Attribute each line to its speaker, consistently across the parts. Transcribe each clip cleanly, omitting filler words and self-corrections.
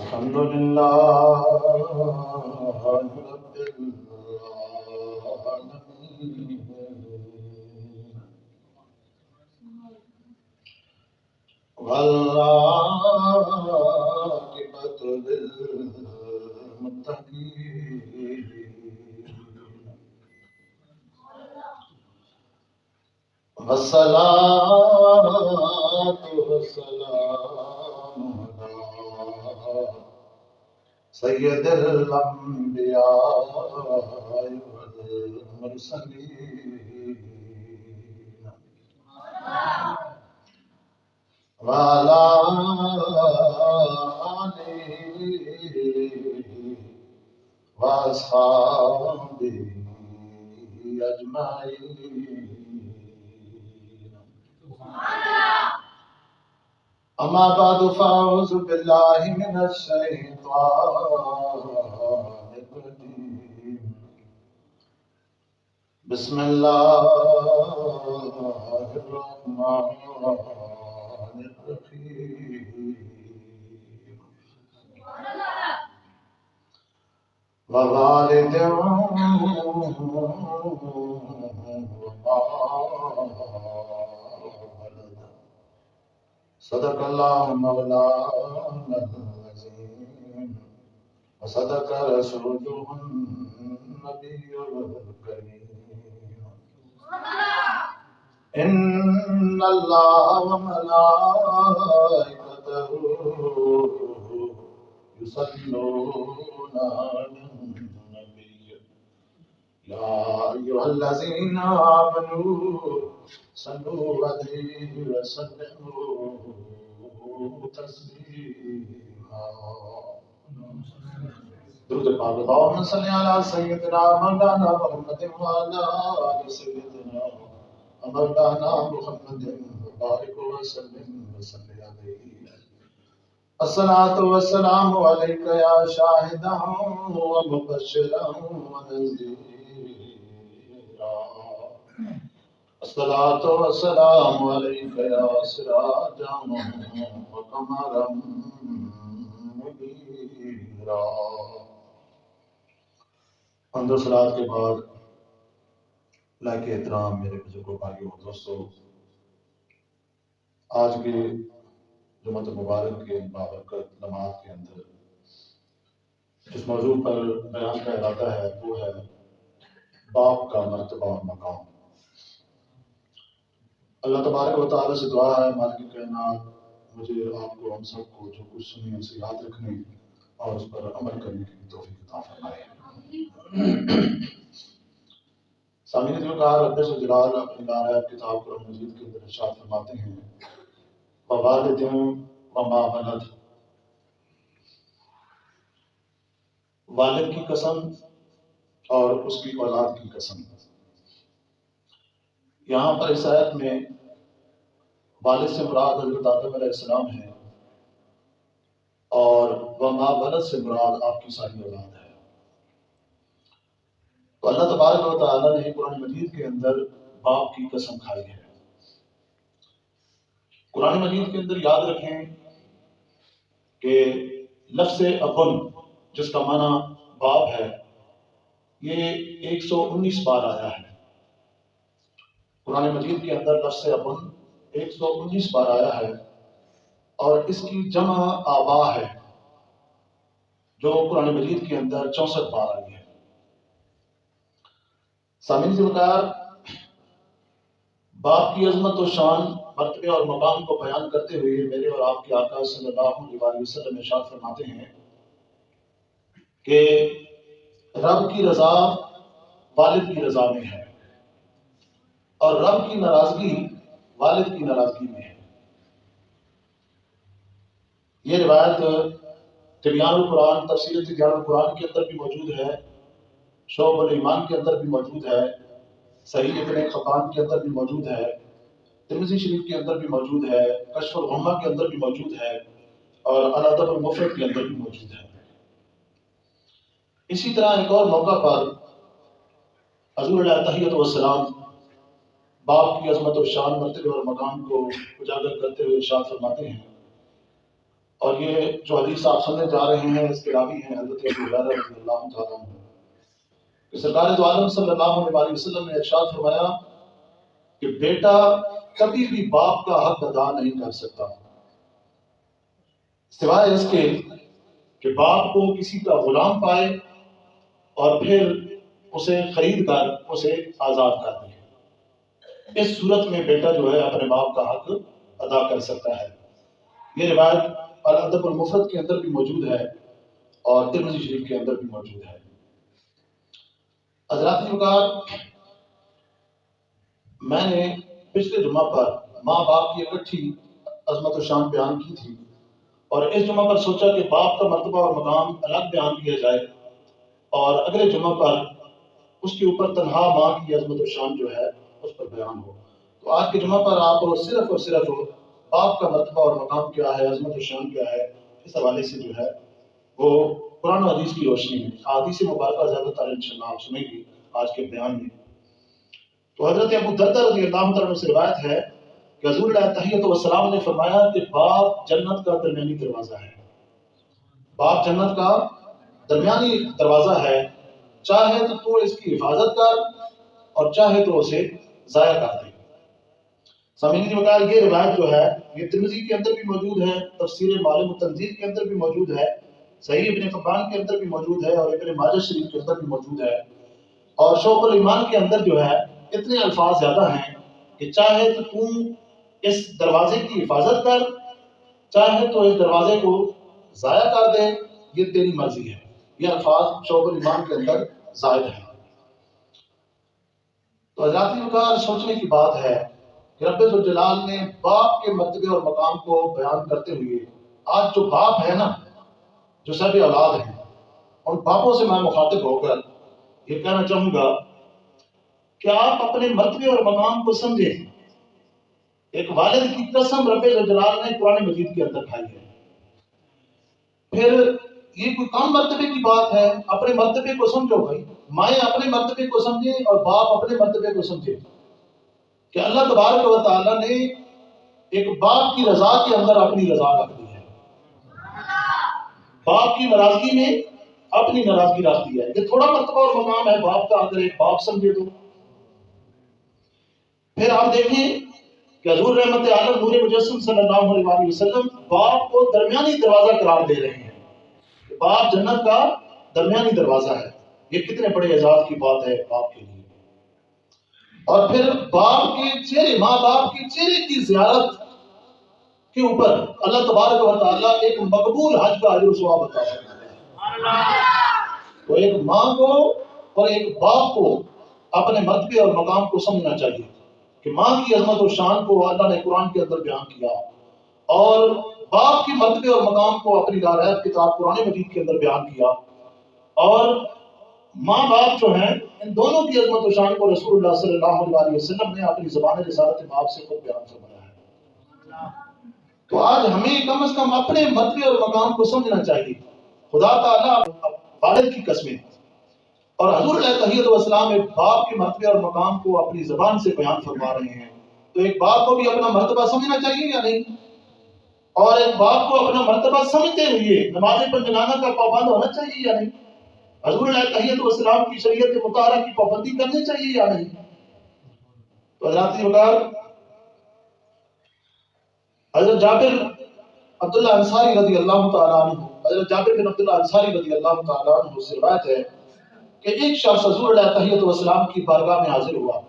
Speaker 1: الحمد لله رب العالمين والعاقبة للمتقين والصلاة والسلام على سيد الأنبياء والمرسلين وعلى آله وأصحابه أجمعين. أما بعد فأعوذ بالله من الشيطان الرجيم. بسم الله الرحمن الرحيم. ووالد وما ولد. صدق الله مولانا العظيم وصدق رسوله النبي الكريم. إن الله وملائكته يصلون على النبي يا أيها الذين آمنوا صلوا عليه وسلموا تسليما. درود پاک اللهم صل على سيدنا مولانا محمد وعلى آل سيدنا مولانا محمد وبارك وسلم عليه. الصلاة والسلام عليك يا شاهدا ومبشرا ونذيرا. الصلاة والسلام عليك يا سراجا وقمرا منيرا. حمد و صلات کے بعد لائق احترام میرے بزرگوں بھائیوں اور دوستوں، آج کے جمعۃ المبارک کے بابرکت لمحات کے اندر جس موضوع پر بیان کا ارادہ ہے وہ ہے باپ کا مرتبہ اور مقام. اللہ تبارک و تعالیٰ سے دعا ہے مالک کائنات مجھے آپ کو ہم سب کو جو کچھ سنی اسے یاد رکھنے اور اس پر عمل کرنے کی توفیق عطا فرمائے. سامعین دلکار رب سے جلال اپنی نارائب کتاب قرآن مجید کے اندر ارشاد فرماتے ہیں ووالد وما ولد. والد کی قسم اور اس کی اولاد کی قسم. یہاں پر اس آیت میں والد سے مراد حضرت آدم علیہ السلام ہے اور وما ولد سے مراد آپ کی ساری اولاد ہے. تو اللہ تبارک و تعالیٰ نے قرآن مجید کے اندر باپ کی قسم کھائی ہے. قرآن مجید کے اندر یاد رکھیں کہ لفظ ابن جس کا معنی باپ ہے یہ 119 بار آیا ہے. قرآن مجید کے اندر لفظ ابن 119 بار آیا ہے اور اس کی جمع آبا ہے جو قرآن مجید کے اندر 64 بار آئی ہے. سامعین ذوالقار باپ کی عظمت و شان مرتبے اور مقام کو بیان کرتے ہوئے میرے اور آپ کے آقا صلی اللہ علیہ وسلم ارشاد فرماتے ہیں کہ رب کی رضا والد کی رضا میں ہے اور رب کی ناراضگی والد کی ناراضگی میں ہے. یہ روایت تبیان القرآن تفسیر تبیان القرآن کے اندر بھی موجود ہے، شعب الایمان کے اندر بھی موجود ہے، صحیح ابن خطان کے اندر بھی موجود ہے، ترمذی شریف کے اندر بھی موجود ہے، کشف الغمہ کے اندر بھی موجود ہے اور الادب المفرد کے اندر بھی موجود ہے. اسی طرح ایک اور موقع پر حضور علیہ تحیت والسلام باپ کی عظمت و شان مرتبے اور مقام کو اجاگر کرتے ہوئے ارشاد فرماتے ہیں اور یہ جو حدیث آپ سننے جا رہے ہیں اس کے راوی ہیں حضرت ابو ہریرہ رضی اللہ تعالیٰ عنہ کہ سرکار دو عالم صلی اللہ علیہ وسلم نے ارشاد فرمایا کہ بیٹا کبھی بھی باپ کا حق ادا نہیں کر سکتا سوائے اس کے کہ باپ کو کسی کا غلام پائے اور پھر اسے خرید کر اسے آزاد کر دے۔ اس صورت میں بیٹا جو ہے اپنے باپ کا حق ادا کر سکتا ہے۔ یہ روایت الادب المفرد کے اندر بھی موجود ہے اور ترمذی شریف کے اندر بھی موجود ہے۔ حضرات وقار، میں نے پچھلے جمعہ پر ماں باپ کی اکٹھی عظمت و شان بیان کی تھی، اور اس جمعہ پر سوچا کہ باپ کا مرتبہ اور مقام الگ بیان کیا جائے اور اگلے جمعہ پر اس کے اوپر تنہا ماں کی عظمت و شان جو ہے اس پر بیان ہو۔ تو آج کے جمعہ پر آپ صرف اور صرف باپ کا مرتبہ اور مقام کیا ہے، عظمت و شان کیا ہے، اس حوالے سے جو ہے وہ قرآن و حدیث کی روشنی میں حدیث مبارکہ زیادہ تر انشاءاللہ آپ سنیں گی آج کے بیان میں۔ تو حضرت ابو دردہ رضی اللہ تعالیٰ عنہ سے روایت ہے کہ حضور علیہ تحیۃ والسلام نے فرمایا کہ باپ جنت کا درمیانی دروازہ ہے۔ باپ جنت کا درمیانی دروازہ ہے، چاہے تو اس کی حفاظت کر اور چاہے تو اسے ضائع کر دے۔ سامعین کی وقار، یہ روایت جو ہے یہ ترمذی کے اندر بھی موجود ہے، تفسیر معالم التنزیل کے اندر بھی موجود ہے، صحیح ابن حبان کے اندر بھی موجود ہے اور ابن ماجہ شریف کے اندر بھی موجود ہے، اور شعب الایمان کے اندر جو ہے اتنے الفاظ زیادہ ہیں کہ چاہے تو اس دروازے کی حفاظت کر، چاہے تو اس دروازے کو ضائع کر دے، یہ تیری مرضی ہے۔ یہ الفاظ شعب الایمان کے اندر زائد ہیں۔ تو حضرات وقار، سوچنے کی بات ہے کہ رب ذوالجلال نے باپ کے مرتبے اور مقام کو بیان کرتے ہوئے آج جو باپ ہے نا، جو سب اولاد ہیں، ان باپوں سے میں مخاطب ہو کر یہ کہنا چاہوں گا کہ آپ اپنے مرتبے اور مقام کو سمجھیں۔ ایک والد کی قسم رب ذوالجلال نے قرآن مجید کے اندر کھائی ہے۔ پھر یہ کوئی کم مرتبے کی بات ہے؟ اپنے مرتبے کو سمجھو بھائی، مائیں اپنے مرتبے کو سمجھیں اور باپ اپنے مرتبے کو سمجھے کہ اللہ تبارک و تعالیٰ نے ایک باپ کی رضا کے اندر اپنی رضا رکھ دی ہے، باپ کی ناراضگی میں اپنی ناراضگی رکھ دی ہے۔ یہ تھوڑا مرتبہ اور مقام ہے باپ کا اگر ایک باپ سمجھے تو۔ پھر آپ دیکھیں کہ حضور رحمت عالم نور مجسم صلی اللہ علیہ وسلم باپ کو درمیانی دروازہ قرار دے رہے ہیں۔ باپ جنت کا درمیانی دروازہ ہے، یہ کتنے بڑے اعزاز کی بات ہے باپ کے لیے۔ اور پھر باپ کے چہرے، ماں باپ کے چہرے کی زیارت کے اوپر اللہ تبارک و تعالیٰ ایک مقبول حج کا اجر و ثواب عطا فرماتا ہے۔ تو ایک ماں کو اور ایک باپ کو اپنے مرتبے اور مقام کو سمجھنا چاہیے کہ ماں کی عظمت و شان کو اللہ نے قرآن کے اندر بیان کیا اور باپ کی مرتبے اور مقام کو اپنی لارحت کتاب قرآن مجید کے اندر بیان کیا، اور ماں باپ جو ہیں ان دونوں کی عظمت و شان کو رسول اللہ صلی اللہ علیہ وسلم نے اپنی زبان رسالت باپ سے خود بیان فرمایا ہے۔ تو آج ہمیں کم از کم اپنے مرتبے اور مقام کو سمجھنا چاہیے۔ خدا تعالیٰ والد کی قسمیں اور حضور علیہ تحیۃ والسلام ایک باپ کے مرتبے اور مقام کو اپنی زبان سے بیان فرما رہے ہیں، تو ایک باپ کو بھی اپنا مرتبہ سمجھنا چاہیے یا نہیں؟ اور ایک باپ کو اپنا مرتبہ سمجھتے ہوئے نماز پنجگانہ کا پابند ہونا چاہیے یا نہیں؟ حضور علیہ تحیۃ والسلام کی شریعت مطہرہ کی پابندی کرنی چاہیے یا نہیں؟ تو حضرات وقار، حضرت جابر عبداللہ انصاری رضی اللہ تعالیٰ عنہ، حضرت جابر بن عبداللہ انصاری رضی اللہ تعالیٰ عنہ سے روایت ہے کہ ایک شخص حضور علیہ تحیۃ والسلام کی بارگاہ میں حاضر ہوا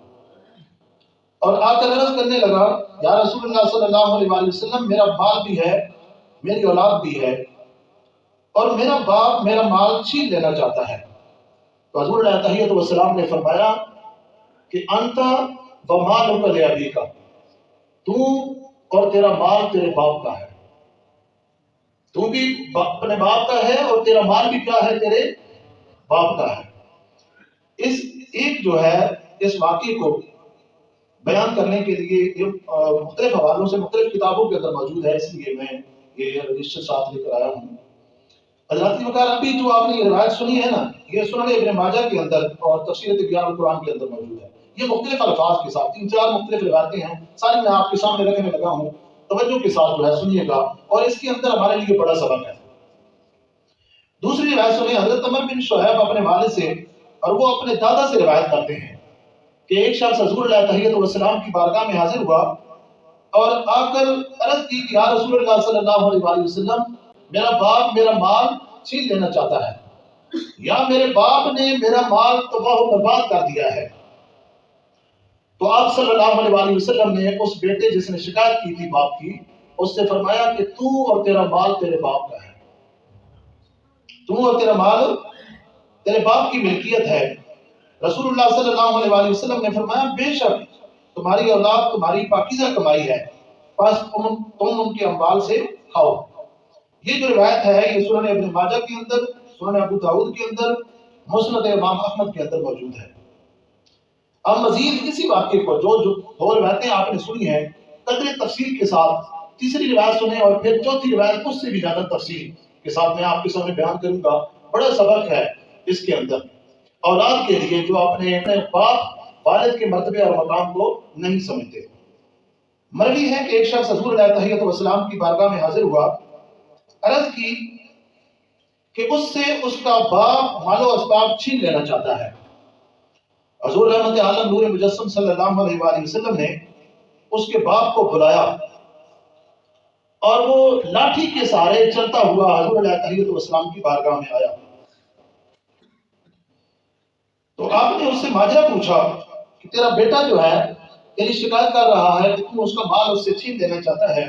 Speaker 1: اور آ کر عرض کرنے لگا، یا رسول اللہ صلی اللہ علیہ وسلم، میرا مال بھی ہے، میری اولاد بھی ہے، اور میرا باپ میرا مال چھین لینا چاہتا ہے۔ تو حضور علیہ تحیۃ والسلام نے فرمایا کہ انت و مالک لابیک، تو اور تیرا مال تیرے باپ کا ہے، تو بھی اپنے باپ کا ہے اور تیرا مال بھی کیا ہے؟ تیرے باپ کا ہے۔ اس ایک جو ہے اس واقعے کو بیان کرنے کے لیے یہ مختلف حوالوں سے مختلف کتابوں کے اندر موجود ہے، اس لیے میں یہ رجسٹر ساتھ لے کر آیا ہوں۔ حضرات وقار، ابھی جو آپ نے یہ روایت سنی ہے نا، یہ سنن ابن ماجہ کے اندر اور تفسیر تبیان القرآن کے اندر موجود ہے۔ یہ مختلف الفاظ کے ساتھ 3-4 مختلف روایتیں ہیں، ساری میں آپ کے سامنے رکھنے لگا ہوں توجہ کے ساتھ جو ہے سنیے گا، اور اس کے اندر ہمارے لیے بڑا سبق ہے۔ دوسری روایت سنیں حضرت عمر بن شعیب اپنے والد سے اور وہ اپنے دادا سے روایت کرتے ہیں کہ ایک شخص حضور علیہ تحیت والسلام کی بارگاہ میں حاضر ہوا اور آ کر عرض کی کہ یا رسول اللہ صلی اللہ علیہ وآلہ وسلم، میرا باپ میرا مال چھین لینا چاہتا ہے، یا میرے باپ نے میرا مال تباہ و برباد کر دیا ہے۔ تو آپ صلی اللہ علیہ وآلہ وسلم نے اس بیٹے جس نے شکایت کی تھی باپ کی، اس سے فرمایا کہ تو اور تیرا مال تیرے باپ کا ہے، تو اور تیرا مال تیرے باپ کی ملکیت ہے۔ رسول اللہ صلی اللہ علیہ وآلہ وسلم نے فرمایا بے شک تمہاری اولاد تمہاری پاکیزہ کمائی ہے، بس تم ان کے اموال سے کھاؤ۔ یہ جو روایت ہے یہ سنن ابن ماجہ کے اندر، سنن ابو داؤد کے اندر، مسند امام احمد کے اندر موجود ہے۔ اب مزید اسی واقعے کو جو دو روایتیں آپ نے سنی ہیں قدر تفصیل کے ساتھ، تیسری روایت سنیں اور پھر چوتھی روایت اس سے بھی زیادہ تفصیل کے ساتھ میں آپ کے سامنے بیان کروں گا۔ بڑا سبق ہے اس کے اندر اولاد کے لیے جو اپنے باپ والد کے مرتبے اور مقام کو نہیں سمجھتے۔ مروی ہے کہ ایک شخص حضور علیہ تحیت والسلام کی بارگاہ میں حاضر ہوا، عرض کی کہ اس سے اس کا باپ مال و اسباب چھین لینا چاہتا ہے۔ حضور رحمت عالم نور مجسم صلی اللہ علیہ وآلہ وسلم نے اس کے باپ کو بلایا اور وہ لاٹھی کے سہارے چلتا ہوا حضور علیہ تحیت والسلام کی بارگاہ میں آیا۔ تو آپ نے اس سے ماجرا پوچھا کہ تیرا بیٹا جو ہے تیری شکایت کر رہا ہے کہ تم اس کا مال اس سے چھین لینا چاہتا ہے۔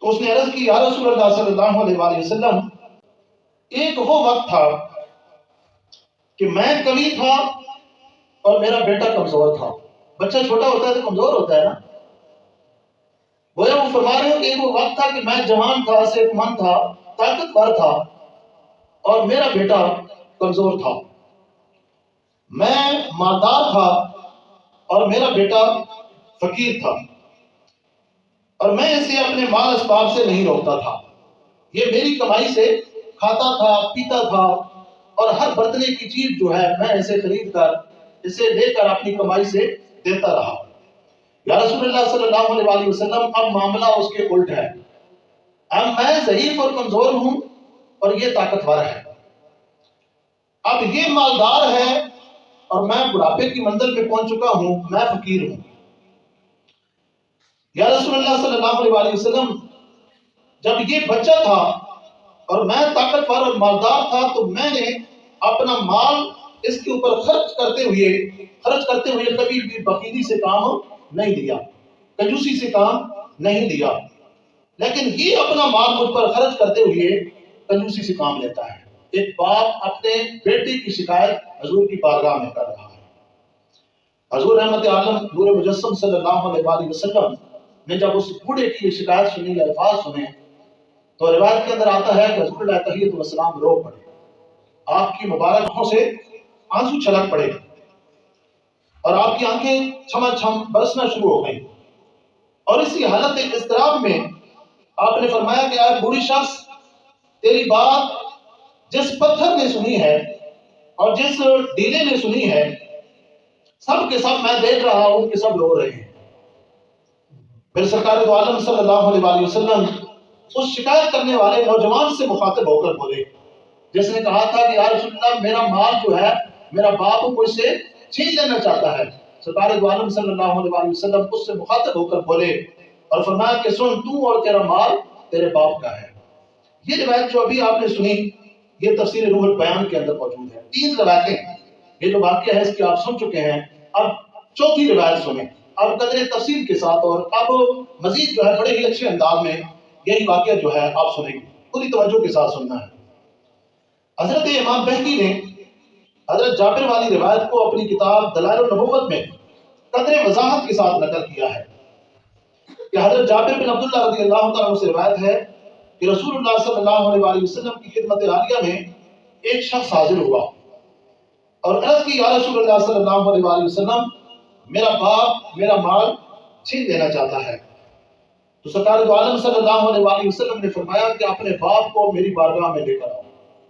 Speaker 1: تو اس نے عرض کی یا رسول اللہ صلی اللہ علیہ وآلہ وسلم، ایک وہ وقت تھا کہ میں کمی تھا اور میرا بیٹا کمزور تھا۔ بچہ چھوٹا ہوتا ہے تو کمزور ہوتا ہے نا، وہ فرما رہے ہو کہ ایک وہ وقت تھا کہ میں جوان تھا، صحت مند تھا، طاقتور تھا اور میرا بیٹا کمزور تھا۔ میں مالدار تھا اور میرا بیٹا فقیر تھا، اور میں اسے اپنے مال اسباب سے نہیں روکتا تھا۔ یہ میری کمائی سے کھاتا تھا، پیتا تھا، اور ہر برتنے کی چیز جو ہے میں اسے خرید کر اسے لے کر اپنی کمائی سے دیتا رہا۔ یا رسول اللہ صلی اللہ علیہ وآلہ وسلم، اب معاملہ اس کے الٹ ہے، اب میں ضعیف اور کمزور ہوں اور یہ طاقتور ہے۔ اب یہ مالدار ہے اور میں بڑھاپے کی منزل پہ پہنچ چکا ہوں، میں فقیر ہوں۔ یا رسول اللہ صلی اللہ علیہ وآلہ وسلم، جب یہ بچہ تھا اور میں طاقتور اور مالدار تھا تو میں نے اپنا مال اس کے اوپر خرچ کرتے ہوئے کبھی بھی بخیلی سے کام نہیں لیا، کنجوسی سے کام نہیں لیا، لیکن یہ اپنا مال مجھ پر خرچ کرتے ہوئے کنجوسی سے کام لیتا ہے۔ ایک باپ اپنے بیٹے کی شکایت حضور کی بارگاہ میں کر رہا ہے۔ حضور رحمت عالم نور مجسم صلی اللہ علیہ وآلہ وسلم نے جب اس بوڑھے کی یہ شکایت سنی، یہ الفاظ سنے، تو روایت کے اندر آتا ہے کہ حضور علیہ تحیت والسلام رو پڑے، آپ کی مبارک آنکھوں سے آنسو چھلک پڑے اور آپ کی آنکھیں چھما چھم برسنا شروع ہو گئی، اور اسی حالت اضطراب میں آپ نے فرمایا کہ اے بوڑھی شخص، تیری بات جس پتھر نے سنی ہے اور جس ڈیلے نے سنی ہے، سب کے سب میں دیکھ رہا ہوں کہ سب رو رہے ہیں۔ پھر سرکار دو عالم صلی اللہ علیہ وآلہ وسلم اس شکایت کرنے والے نوجوان سے مخاطب ہو کر بولے جس نے کہا تھا کہ یا رسول اللہ، میرا مال جو ہے میرا باپ کو اس سے چھین لینا چاہتا ہے۔ سرکار دو عالم صلی اللہ علیہ وآلہ وسلم اس سے مخاطب ہو کر بولے اور فرمایا کہ سن، تو اور تیرا مال تیرے باپ کا ہے۔ یہ روایت جو ابھی آپ نے سنی یہ تفسیر روح البیان کے اندر موجود ہے۔ تین روایتیں، یہ جو واقعہ ہے اس کی آپ سن چکے ہیں، اب چوتھی روایت سنیں، اب قدر تفصیل کے ساتھ، اور اب مزید جو ہے بڑے ہی اچھے انداز میں یہی واقعہ جو ہے آپ سنیں گے، پوری توجہ کے ساتھ سننا ہے۔ حضرت امام بہقی نے حضرت جابر والی روایت کو اپنی کتاب دلائل النبوت میں قدر وضاحت کے ساتھ نقل کیا ہے کہ حضرت جابر بن عبداللہ رضی اللہ تعالیٰ عنہ سے روایت ہے کہ رسول اللہ صلی اللہ علیہ وآلہ وسلم کی خدمت عالیہ میں ایک شخص حاضر ہوا اور عرض کی یا رسول اللہ صلی اللہ علیہ وآلہ وسلم، میرا باپ میرا مال چھین لینا چاہتا ہے۔ تو سرکار دو عالم صلی اللہ علیہ وآلہ وسلم نے فرمایا کہ اپنے باپ کو میری بارگاہ میں لے کر آؤ،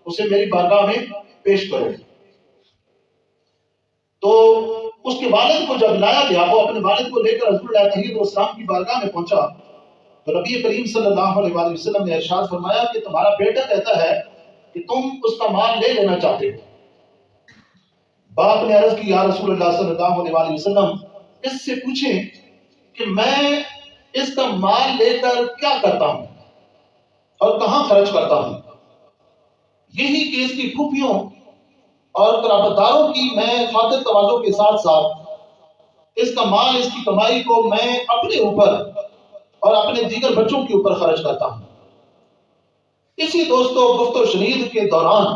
Speaker 1: اسے میری بارگاہ میں پیش کرو۔ تو اس کے والد کو جب لایا گیا، وہ اپنے والد کو لے کر حضور علیہ تحیت والسلام کی بارگاہ میں پہنچا تو نبی کریم صلی اللہ علیہ وآلہ وسلم نے ارشاد فرمایا کہ تمہارا بیٹا کہتا ہے کہ تم اس کا مال لے لینا چاہتے ہو۔ باپ نے عرض کی یا رسول اللہ صلی اللہ علیہ وآلہ وسلم اس سے پوچھیں کہ میں اس کا مال لے کر کیا کرتا ہوں اور کہاں خرچ کرتا ہوں؟ یہی کہ اس کی پھوپھیوں اور قرابت داروں کی میں خاطر تواضع کے ساتھ ساتھ اس کا مال، اس کی کمائی کو میں اپنے اوپر اور اپنے دیگر بچوں کے اوپر خرچ کرتا ہوں۔ اسی دوستو گفت و شنید کے دوران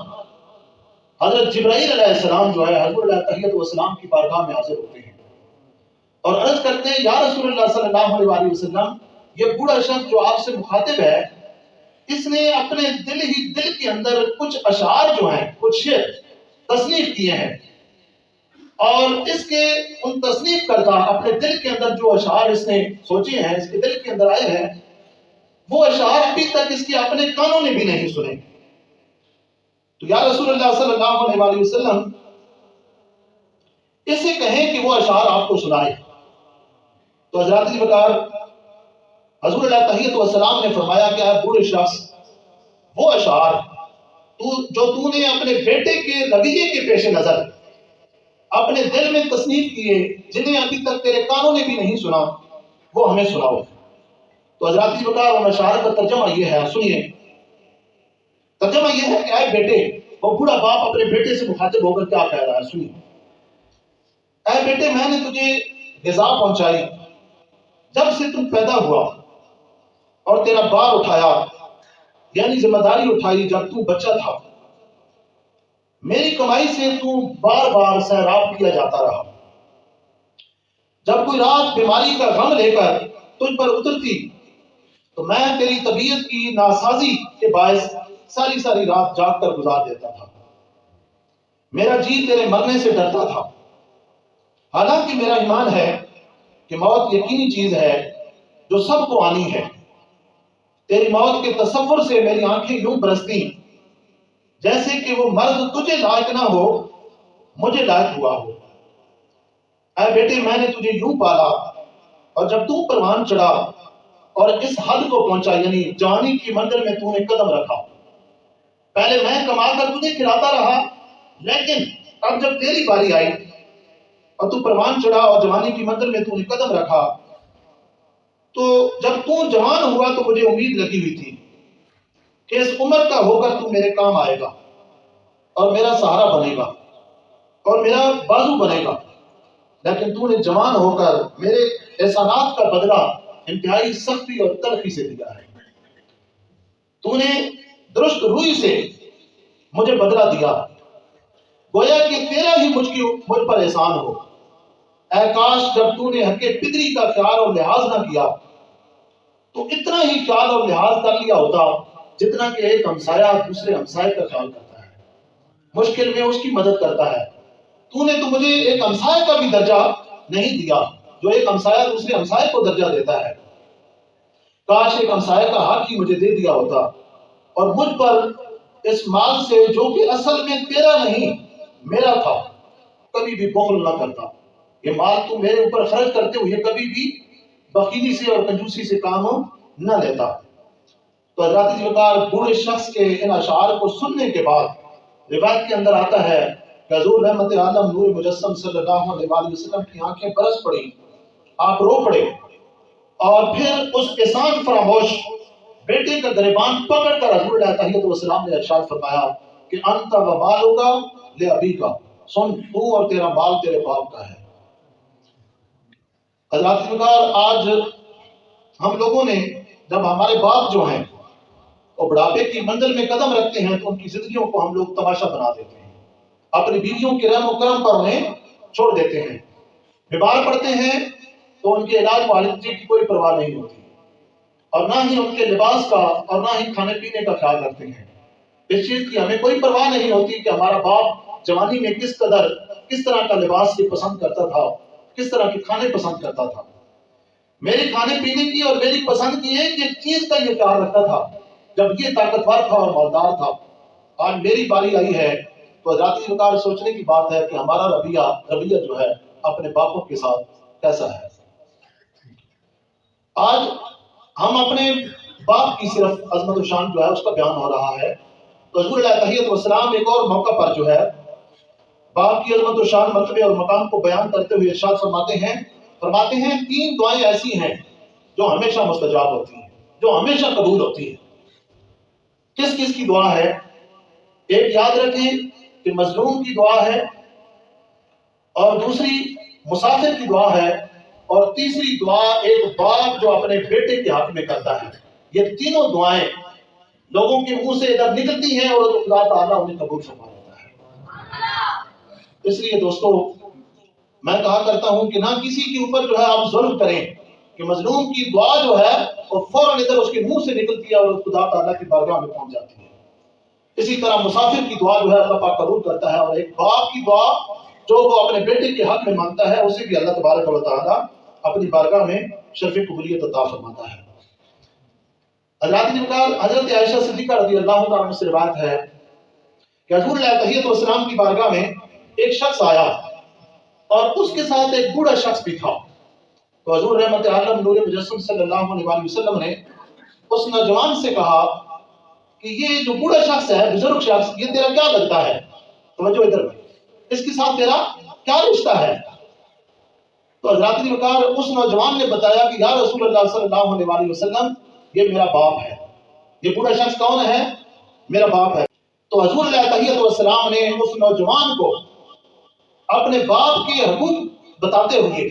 Speaker 1: حضرت جبرائیل علیہ السلام جو ہے حضور علیہ تحیت والسلام کی بارگاہ میں حاضر ہوتے ہیں اور عرض کرتے ہیں یا رسول اللہ صلی اللہ علیہ وآلہ وسلم، یہ بوڑھا شخص جو آپ سے مخاطب ہے، اس نے اپنے دل کے اندر کچھ اشعار جو ہیں، کچھ شعر تصنیف کیے ہیں، اور اس کے ان تصنیف کردہ اپنے دل کے اندر جو اشعار اس نے سوچے ہیں، اس کے دل کے اندر آئے ہیں، وہ اشعار ابھی تک اس کے اپنے کانوں نے بھی نہیں سنے۔ تو یا رسول اللہ صلی اللہ علیہ وآلہ وسلم اسے کہیں کہ وہ اشعار آپ کو سنائے۔ تو حضرات وقار حضور علیہ تحیت والسلام نے فرمایا کہ اے بوڑھے شخص، وہ اشعار جو تو نے اپنے بیٹے کے رویے کے پیش نظر اپنے دل میں تصنیف کیے، جنہیں ابھی تک تیرے کانوں نے بھی نہیں سنا، وہ ہمیں سناؤ۔ تو حضرات وقار ان اشعار کا ترجمہ یہ ہے، سنیے۔ ترجمہ یہ ہے کہ اے بیٹے، وہ بوڑھا باپ اپنے بیٹے سے مخاطب ہو کر کیا کہہ رہا ہے، سنیے۔ اے بیٹے، میں نے تجھے غذا پہنچائی جب سے تم پیدا ہوا، اور تیرا بار اٹھایا یعنی ذمہ داری اٹھائی جب تو بچہ تھا۔ میری کمائی سے تو بار بار سیراب کیا جاتا رہا۔ جب کوئی رات بیماری کا غم لے کر تجھ پر اترتی تو میں تیری طبیعت کی ناسازی کے باعث ساری ساری رات جاگ کر گزار دیتا تھا۔ میرا جی تیرے مرنے سے ڈرتا تھا، حالانکہ میرا ایمان ہے کہ موت یقینی چیز ہے جو سب کو آنی ہے۔ تیری موت کے تصور سے میری آنکھیں یوں برستی جیسے کہ وہ مرض تجھے لائق نہ ہو، مجھے لائق ہوا ہو۔ اے بیٹے، میں نے تجھے یوں پالا، اور جب تو پروان چڑھا اور اس حد کو پہنچا یعنی جوانی کی منزل میں تو نے قدم رکھا، پہلے میں کما کر تجھے کھلاتا رہا، لیکن اب جب تیری باری آئی اور تو پروان چڑھا اور جوانی کی منزل میں تو نے قدم رکھا، تو جب تو جوان ہوا تو مجھے امید لگی ہوئی تھی کہ اس عمر کا ہو کر تو میرے کام آئے گا اور میرا سہارا بنے گا اور میرا بازو بنے گا، لیکن تو نے جوان ہو کر میرے احسانات کا بدلہ انتہائی سختی اور تلخی سے دیا ہے۔ تو نے درست روئی سے مجھے بدلہ دیا، گویا کہ تیرا ہی مجھ پر احسان ہو۔ اے کاش جب تو نے حق پدری کا خیال اور لحاظ نہ کیا تو اتنا ہی خیال اور لحاظ کر لیا ہوتا جتنا کہ ایک ہمسایہ دوسرے ہمسائے کا خیال کرتا ہے، مشکل میں اس کی مدد کرتا ہے۔ تو نے تو مجھے ایک ہمسائے کا بھی درجہ نہیں دیا جو ایک ہمسایہ دوسرے ہمسائے کو درجہ دیتا ہے۔ کاش ایک ہمسائے کا حق ہی مجھے دے دیا ہوتا اور مجھ پر اس مال سے جو کہ اصل میں تیرا نہیں میرا تھا کبھی بھی بخل نہ کرتا۔ یہ مال تو میرے اوپر خرچ کرتے ہوئے کبھی بھی بخیلی سے اور کنجوسی سے کام نہ لیتا۔ تو حضرات وقار بوڑھے شخص کے ان اشعار کو سننے کے بعد روایت کے اندر آتا ہے کہ حضور رحمت عالم نور مجسم صلی اللہ علیہ وآلہ وسلم کی آنکھیں برس پڑی، آپ رو پڑے، اور پھر اس احسان فراموش بیٹے کا گریبان پکڑ کر حضور علیہ تحیت والسلام نے ارشاد فرمایا کہ انت و مالک لابیک، سن تو اور تیرا مال تیرے باپ کا ہے۔ حضرات وقار آج ہم لوگوں نے جب ہمارے باپ جو ہیں وہ بڑھاپے کی منزل میں قدم رکھتے ہیں تو ان کی زندگیوں کو ہم لوگ تماشا بنا دیتے ہیں، اپنی بیویوں کے رحم و کرم پر انہیں چھوڑ دیتے ہیں، بیمار پڑتے ہیں تو ان کے علاج معالجے کی کوئی پرواہ نہیں ہوتی، اور نہ ہی ان کے لباس کا اور نہ ہی کھانے پینے کا خیال رکھتے ہیں۔ اس چیز کی ہمیں کوئی پرواہ نہیں ہوتی کہ ہمارا باپ جوانی میں کس طرح کا لباس یہ پسند کرتا تھا، کس طرح کے کھانے پسند کرتا تھا۔ میرے کھانے پینے کی اور میری پسند کی ایک چیز کا یہ خیال رکھتا تھا جب یہ طاقتور تھا اور مالدار تھا۔ آج میری باری آئی ہے تو حضرات وقار سوچنے کی بات ہے کہ ہمارا رویہ جو ہے اپنے باپوں کے ساتھ کیسا ہے؟ آج ہم اپنے باپ کی صرف عظمت و شان جو ہے اس کا بیان ہو رہا ہے، تو حضور علیہ تحیت والسلام ایک اور موقع پر جو ہے باپ کی عظمت و شان، مرتبے اور مقام کو بیان کرتے ہوئے ارشاد فرماتے ہیں 3 دعائیں ایسی ہیں جو ہمیشہ مستجاب ہوتی ہیں، جو ہمیشہ قبول ہوتی ہیں۔ کس کس کی دعا ہے؟ ایک یاد رکھیں کہ مظلوم کی دعا ہے، اور دوسری مسافر کی دعا ہے، اور تیسری دعا ایک باپ جو اپنے بیٹے کے حق میں کرتا ہے۔ یہ تینوں دعائیں لوگوں کے منہ سے ادھر نکلتی ہیں اور اللہ تعالیٰ انہیں قبول فرما لیتا ہے۔ اس لیے دوستو، میں کہا کرتا ہوں کہ نہ کسی کے اوپر جو ہے آپ ظلم کریں، کہ مظلوم کی دعا جو ہے وہ فوراً ادھر اس کے منہ سے نکلتی ہے اور خدا تعالیٰ کی بارگاہ میں پہنچ جاتی ہے۔ اسی طرح مسافر کی دعا جو ہے اللہ پاک قبول کرتا ہے، اور ایک باپ کی دعا جو وہ اپنے بیٹے کے حق میں مانگتا ہے اسے بھی اللہ تبارک و تعالیٰ اپنی بارگاہ میں شرف قبولیت عطا فرماتا ہے۔ حضرت عائشہ صدیقہ رضی اللہ تعالیٰ عنہ سے روایت ہے کہ حضور علیہ تحیت والسلام کی بارگاہ میں ایک شخص آیا اور اس کے ساتھ ایک بوڑھا شخص بھی تھا، تو حضور رحمت عالم نور مجسم صلی اللہ علیہ وسلم نے اس نوجوان سے کہا کہ یہ جو بوڑھا شخص ہے، بزرگ شخص، یہ تیرا کیا لگتا ہے؟ توجہ ادھر، اس کے ساتھ تیرا کیا رشتہ ہے؟ تو حضرات وقار اس نوجوان نے بتایا کہ یا رسول اللہ صلی اللہ علیہ وسلم، یہ میرا باپ ہے۔ یہ بوڑھا شخص کون ہے؟ میرا باپ ہے۔ تو حضور علیہ تحیت والسلام نے اس نوجوان کو اپنے باپ کے حقوق بتاتے ہوئے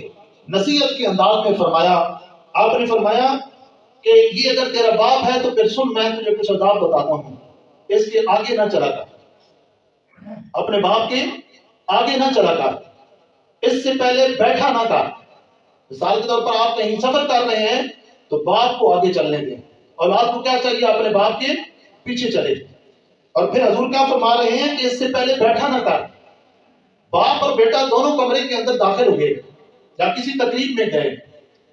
Speaker 1: نصیحت کے انداز میں فرمایا۔ آپ نے فرمایا کہ یہ اگر تیرا باپ ہے تو پھر سن، میں تجھے کچھ آداب بتاتا ہوں، اس کے آگے نہ چلا کر، اپنے باپ کے آگے نہ چلا کر، اس سے پہلے بیٹھا نہ کر۔ مثال کے طور پر آپ کہیں سفر کر رہے ہیں تو باپ کو آگے چلنے دیں، اولاد کو کیا چاہیے؟ اپنے باپ کے پیچھے چلے۔ اور پھر حضور کیا فرما رہے ہیں کہ اس سے پہلے بیٹھا نہ کر۔ باپ اور بیٹا دونوں کمرے کے اندر داخل ہوئے یا کسی تقریب میں گئے،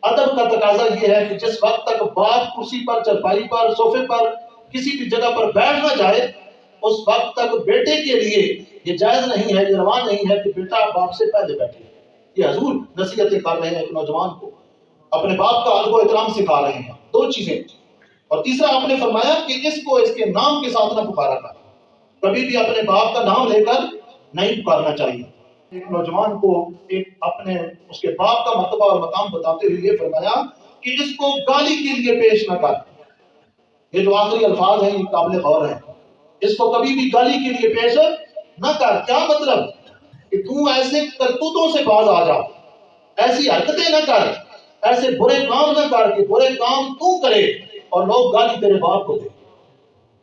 Speaker 1: ادب کا تقاضا یہ ہے کہ جس وقت تک باپ کرسی پر، چرپائی پر، صوفے پر، کسی بھی جگہ پر بیٹھ نہ جائے، اس وقت تک بیٹے کے لیے یہ جائز نہیں ہے، یہ روا نہیں ہے کہ بیٹا باپ سے پہلے بیٹھے۔ یہ حضور نصیحتیں کر رہے ہیں ایک نوجوان کو، اپنے باپ کا ادب و احترام سکھا رہے ہیں۔ 2 چیزیں، اور تیسرا آپ نے فرمایا کہ اس کو اس کے نام کے ساتھ نہ پکارا کر، کبھی بھی اپنے باپ کا نام لے کر نہیں پکارنا چاہیے۔ ایک نوجوان کو اپنے اس کے باپ کا مرتبہ اور مقام بتاتے ہوئے یہ فرمایا کہ اس کو گالی کے لیے پیش نہ کر۔ یہ جو آخری الفاظ ہیں یہ قابل غور ہیں، اس کو کبھی بھی گالی کے لیے پیش نہ کر۔ کیا مطلب؟ کہ تو ایسے کرتوتوں سے باز آ جا، ایسی حرکتیں نہ کر، ایسے برے کام نہ کر کہ برے کام تو کرے اور لوگ گالی تیرے باپ کو دے،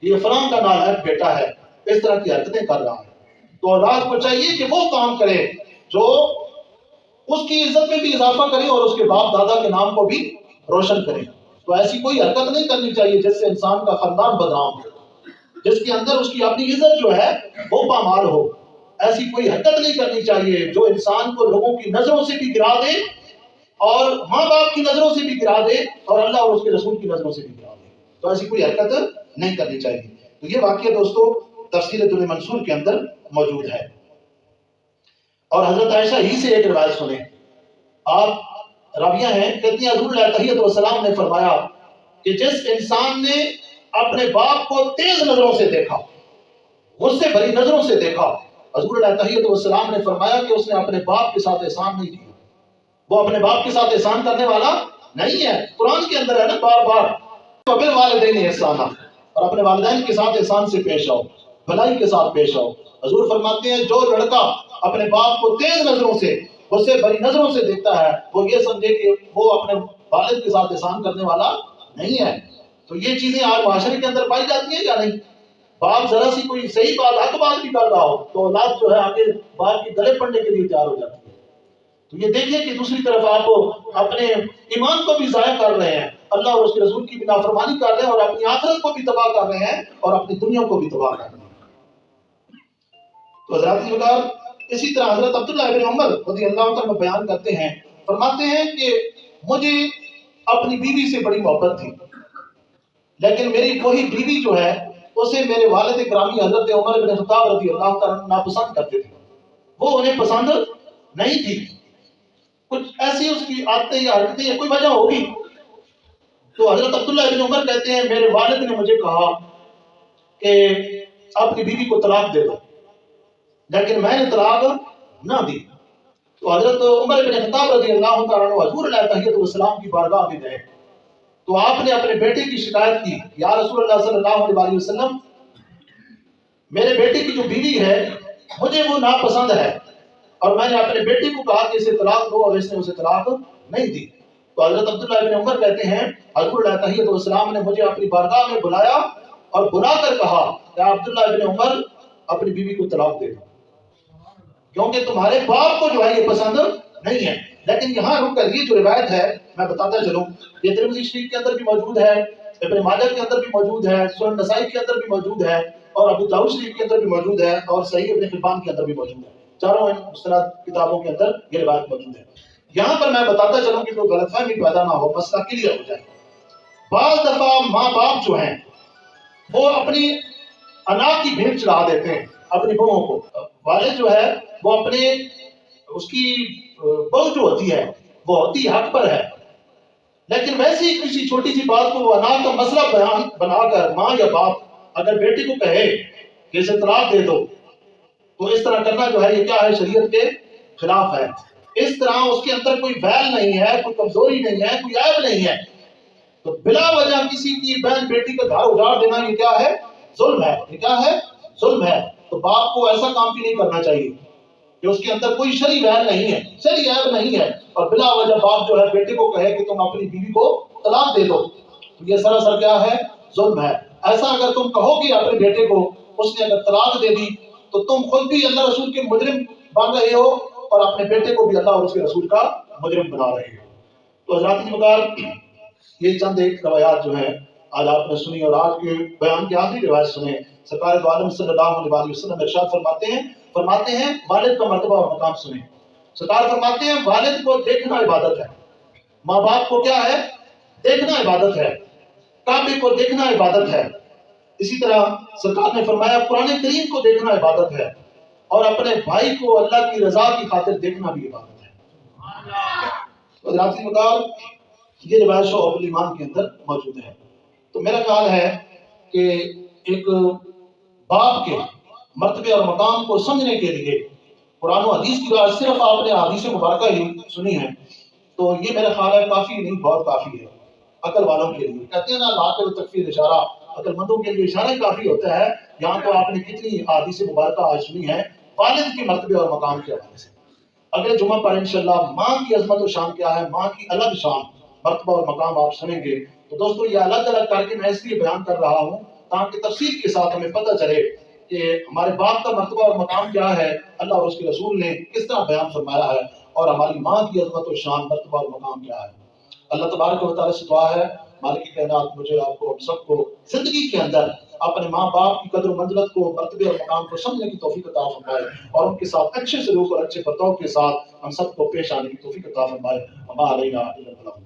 Speaker 1: یہ فلاں کا نالائق بیٹا ہے، اس طرح کی حرکتیں کر رہا ہے۔ تو اولاد کو چاہیے کہ وہ کام کرے جو اس کی عزت میں بھی اضافہ کرے اور اس کے باپ دادا کے نام کو بھی روشن کرے۔ تو ایسی کوئی حرکت نہیں کرنی چاہیے جس سے انسان کا خاندان بدنام ہو، جس کے اندر اس کی اپنی عزت جو ہے وہ پامال ہو۔ ایسی کوئی حرکت نہیں کرنی چاہیے جو انسان کو لوگوں کی نظروں سے بھی گرا دے، اور ماں باپ کی نظروں سے بھی گرا دے، اور اللہ اور اس کے رسول کی نظروں سے بھی گرا دے۔ تو ایسی کوئی حرکت نہیں کرنی چاہیے۔ تو یہ واقعہ دوستو تفسیر در منصور کے اندر موجود ہے۔ اور حضرت عائشہ ہی سے ایک روایت سنیں، آپ راویہ ہیں، کہتی ہیں حضور علیہ تحیت والسلام نے فرمایا کہ جس انسان نے اپنے باپ کو تیز نظروں سے دیکھا، غصے بھری نظروں سے دیکھا، حضور علیہ تحیت والسلام نے فرمایا کہ اس نے اپنے باپ کے ساتھ احسان نہیں کیا، وہ اپنے باپ کے ساتھ احسان کرنے والا نہیں ہے۔ قرآن کے اندر ہے نا بار بار وَبِالْوَالِدَيْنِ احسانا، اور اپنے والدین کے ساتھ احسان سے پیش آؤ، بھلائی کے ساتھ پیش آؤ۔ حضور فرماتے ہیں جو لڑکا اپنے باپ کو تیز نظروں سے، غصے بھری نظروں سے دیکھتا ہے، وہ یہ سمجھے کہ وہ اپنے والد کے ساتھ احسان کرنے والا نہیں ہے۔ تو یہ چیزیں آج معاشرے کے اندر پائی جاتی ہیں یا نہیں؟ باپ ذرا سی کوئی صحیح بات، حق بات بھی کر رہا ہو تو اولاد جو ہے آگے باپ کے گلے پڑنے کے لیے تیار ہو جاتی ہے۔ تو یہ دیکھیں کہ دوسری طرف آپ اپنے ایمان کو بھی ضائع کر رہے ہیں، اللہ اور اس کے رسول کی بھی نافرمانی کر رہے ہیں، اور اپنی آخرت کو بھی تباہ کر رہے ہیں، اور اپنی دنیا کو بھی تباہ کر رہے ہیں۔ تو حضرات وقار اسی طرح حضرت عبداللہ ابن عمر رضی اللہ عنہ بیان کرتے ہیں، فرماتے ہیں کہ مجھے اپنی بیوی سے بڑی محبت تھی، لیکن میری وہی بیوی جو ہے اسے میرے والد گرامی حضرت عمر بن خطاب رضی اللہ عنہ ناپسند کرتے تھے، وہ انہیں پسند نہیں تھی۔ کچھ ایسی اس کی عادتیں یا حرکتیں یا کوئی وجہ ہوگی. تو حضرت عبداللہ ابن عمر کہتے ہیں میرے والد نے مجھے کہا کہ اپنی بیوی کو طلاق دے دو، لیکن میں نے طلاق نہ دی. تو حضرت عمر بن خطاب رضی اللہ تعالیٰ عنہ حضور علیہ تحیت والسلام کی بارگاہ میں گئے. تو آپ نے اپنے بیٹے کی شکایت کی، یا رسول اللہ صلی اللہ علیہ وسلم، میرے بیٹے کی جو بیوی ہے مجھے وہ ناپسند ہے، اور میں نے اپنے بیٹے کو کہا کہ اسے طلاق دو، اور اس نے اسے طلاق نہیں دی. تو حضرت عبداللہ بن عمر کہتے ہیں حضور علیہ تحیت والسلام نے مجھے اپنی بارگاہ میں بلایا اور بلا کر کہا کہ عبداللہ بن عمر اپنی بیوی کو طلاق دے دو، کیونکہ تمہارے باپ کو جو ہے یہ پسند نہیں ہے. لیکن یہاں رک کر یہ جو روایت ہے میں بتاتا چلوں، یہ ترمذی شریف کے اندر بھی موجود ہے، ابن ماجہ کے اندر بھی موجود ہے، سنن نسائی کے اندر بھی موجود ہے، اور ابو داؤد شریف کے اندر بھی موجود ہے، اور صحیح ابن حبان کے اندر بھی موجود ہے. چاروں مستند کتابوں کے اندر یہ روایت موجود ہے. یہاں پر میں بتاتا چلوں کہ کوئی غلط فہمی پیدا نہ ہو، مسئلہ کلیئر ہو جائے. بعض دفعہ ماں باپ جو ہیں وہ اپنی انا کی بھیڑ چڑھا دیتے ہیں اپنی بہوؤں کو. والد جو ہے وہ اپنے اس کی بہو جو ہوتی ہے وہ ہوتی حق پر ہے، لیکن ویسے ہی کسی چھوٹی سی بات کو وہ انا کا مسئلہ بیان بنا کر ماں یا باپ اگر بیٹی کو کہے کہ اسے طلاق دے دو، تو اس طرح کرنا جو ہے یہ کیا ہے؟ شریعت کے خلاف ہے. اس طرح اس کے اندر کوئی ویل نہیں ہے، کوئی کمزوری نہیں ہے، کوئی عیب نہیں ہے. تو بلا وجہ کسی کی بہن بیٹی کا گھر اجاڑ دینا یہ کیا ہے؟ ظلم ہے. یہ کیا ہے؟ ظلم ہے. تو باپ کو ایسا کام بھی نہیں کرنا چاہیے کہ اس کے اندر کوئی شرعی ویل نہیں ہے، شرعی عیب نہیں ہے، اور بلا وجہ باپ جو ہے بیٹے کو کہے کہ تم اپنی بیوی کو طلاق دے دو. تو یہ سراسر کیا ہے؟ ظلم ہے. ایسا اگر تم کہو گے اپنے بیٹے کو، اس نے اگر طلاق دے دی تو تم خود بھی اللہ رسول کے مجرم بن رہے ہو، اور اپنے بیٹے کو بھی اللہ اور اس کے رسول کا مجرم بنا رہے ہو. تو حضرات کی مقدار یہ چند ایک روایات جو ہیں آج آپ نے سنی، اور آج کے بیان کی آخری روایت سنیں. سرکار دو عالم صلی اللہ علیہ وسلم ارشاد فرماتے ہیں والد کا مرتبہ اور مقام سنیں. سرکار فرماتے ہیں والد کو دیکھنا عبادت ہے. ماں باپ کو کیا ہے؟ دیکھنا عبادت ہے. کعبے کو دیکھنا عبادت ہے. اسی طرح سرکار نے فرمایا قرآن کریم کو دیکھنا عبادت ہے، اور اپنے بھائی کو اللہ کی رضا کی خاطر دیکھنا بھی عبادت ہے. حضرات کی مقدار یہ روایت شعب الایمان کے اندر موجود ہے. تو میرا خیال ہے کہ ایک باپ کے مرتبے اور مقام کو سمجھنے کے لیے قرآن و حدیث کی بات صرف آپ نے حدیث مبارکہ ہی سنی ہے تو یہ میرا خیال ہے کافی نہیں، بہت کافی ہے عقل والوں کے لیے. کہتے ہیں نا لاقل تکفیر اشارہ، عقل مندوں کے لیے اشارہ ہی کافی ہوتا ہے. یہاں تو آپ نے کتنی حدیث مبارکہ آج سنی ہے والد کے مرتبے اور مقام کے حوالے سے. اگلے جمعہ پر انشاءاللہ ماں کی عظمت و شان کیا ہے، ماں کی الگ شان، مرتبہ اور مقام آپ سنیں گے. تو دوستو یہ الگ الگ کر کے میں اس لیے بیان کر رہا ہوں تاکہ تفصیل کے ساتھ ہمیں پتہ چلے کہ ہمارے باپ کا مرتبہ اور مقام کیا ہے، اللہ اور اس کے رسول نے کس طرح بیان فرمایا ہے، اور ہماری ماں کی عظمت و شان، مرتبہ اور مقام کیا ہے. اللہ تبارک و تعالیٰ سے دعا ہے مالک کائنات مجھے آپ کو سب کو زندگی کے اندر اپنے ماں باپ کی قدر و منزلت کو، مرتبے اور مقام کو سمجھنے کی توفیق عطا فرمائے، اور ان کے ساتھ اچھے سلوک اور اچھے برتاؤ کے ساتھ ہم سب کو پیش آنے کی توفیق عطا فرمائے. وما علینا الا البلاغ.